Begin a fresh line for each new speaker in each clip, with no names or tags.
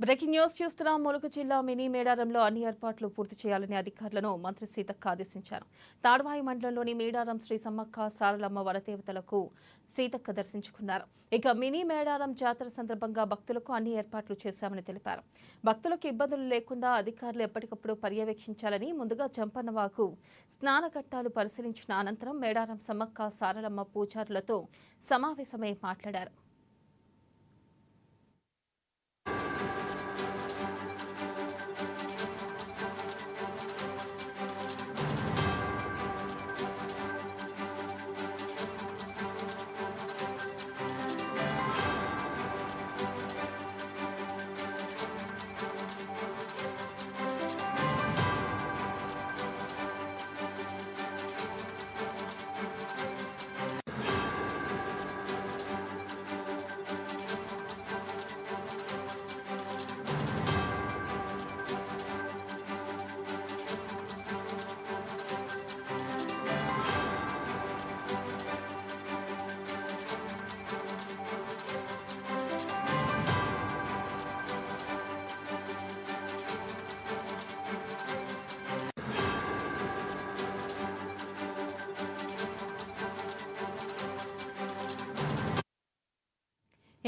Breaking news చూస్తున్నాం. ములుగు జిల్లా mini మేడారంలో అన్ని ఏర్పాట్లు పూర్తి చేయాలని అధికారులను మంత్రి సీతక్క ఆదేశించారు. తాడ్వాయి మండలంలోని మేడారం శ్రీ సమ్మక్క సారలమ్మ వనదేవతలకు సీతక్క దర్శించుకున్నారు. ఇక మినీ మేడారం జాతర సందర్భంగా భక్తులకు అన్ని ఏర్పాట్లు చేశామని తెలిపారు. భక్తులకు ఇబ్బందులు లేకుండా అధికారులు ఎప్పటికప్పుడు పర్యవేక్షించాలని ముందుగా జంపన్నవాగు స్నానఘట్టాలు పరిశీలించిన అనంతరం మేడారం సమ్మక్క సారలమ్మ పూజారులతో సమావేశమై మాట్లాడారు.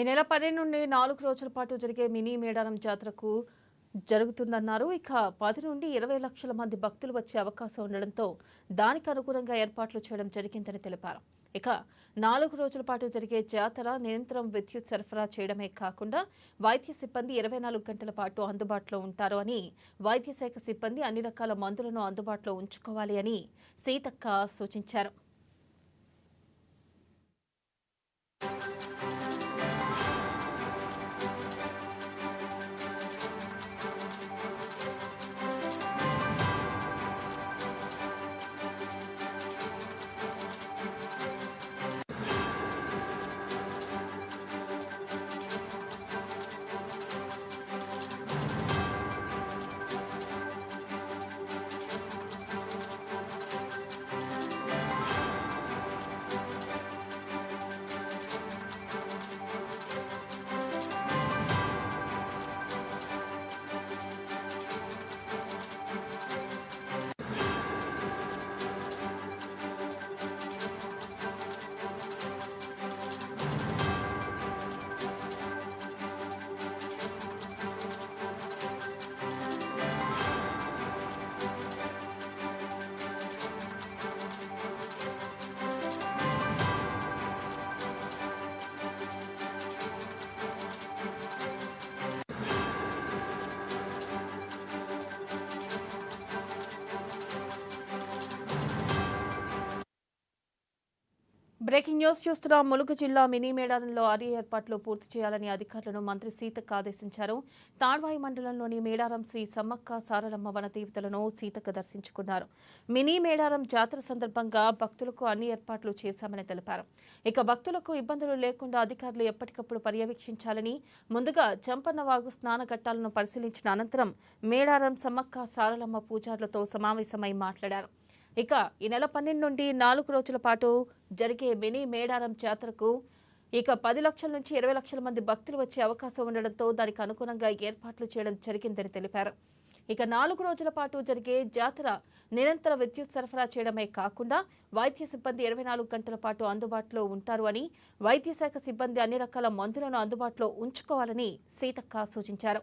ఈ నెల 10 నుండి 4 రోజుల పాటు జరిగే మినీ మేడారం జాతరకు జరుగుతుందన్నారు. ఇక 10 నుండి 20 లక్షల మంది భక్తులు వచ్చే అవకాశం ఉండడంతో దానికి అనుగుణంగా ఏర్పాట్లు చేయడం జరిగిందని తెలిపారు. ఇక 4 రోజుల పాటు జరిగే జాతర నిరంతరం విద్యుత్ సరఫరా చేయడమే కాకుండా వైద్య సిబ్బంది 24 గంటల పాటు అందుబాటులో ఉంటారు అని, వైద్య శాఖ సిబ్బంది అన్ని రకాల మందులను అందుబాటులో ఉంచుకోవాలి అని సీతక్క సూచించారు. బ్రేకింగ్ న్యూస్ చూస్తున్నాం. ములుగు జిల్లా మినీ మేడారంలో అన్ని ఏర్పాట్లు పూర్తి చేయాలని అధికారులను మంత్రి సీతక్క ఆదేశించారు. తాడ్వాయి మండలంలోని మేడారం శ్రీ సమ్మక్క సారలమ్మ వనదేవతలను సీతక్క దర్శించుకున్నారు. మినీ మేడారం జాతర సందర్భంగా భక్తులకు అన్ని ఏర్పాట్లు చేశామని తెలిపారు. ఇక భక్తులకు ఇబ్బందులు లేకుండా అధికారులు ఎప్పటికప్పుడు పర్యవేక్షించాలని ముందుగా జంపన్నవాగు స్నానఘట్టాలను పరిశీలించిన అనంతరం మేడారం సమ్మక్క సారలమ్మ పూజారులతో సమావేశమై మాట్లాడారు. ఇక ఈ నెల 12 నుండి 4 రోజుల పాటు జరిగే మినీ మేడారం జాతరకు ఇక 10 లక్షల నుంచి 20 లక్షల మంది భక్తులు వచ్చే అవకాశం ఉండడంతో దానికి అనుగుణంగా ఏర్పాట్లు చేయడం జరిగిందని తెలిపారు. ఇక 4 రోజుల పాటు జరిగే జాతర నిరంతర విద్యుత్ సరఫరా చేయడమే కాకుండా వైద్య సిబ్బంది 24 గంటల పాటు అందుబాటులో ఉంటారు అని, వైద్య శాఖ సిబ్బంది అన్ని రకాల మందులను అందుబాటులో ఉంచుకోవాలని సీతక్క సూచించారు.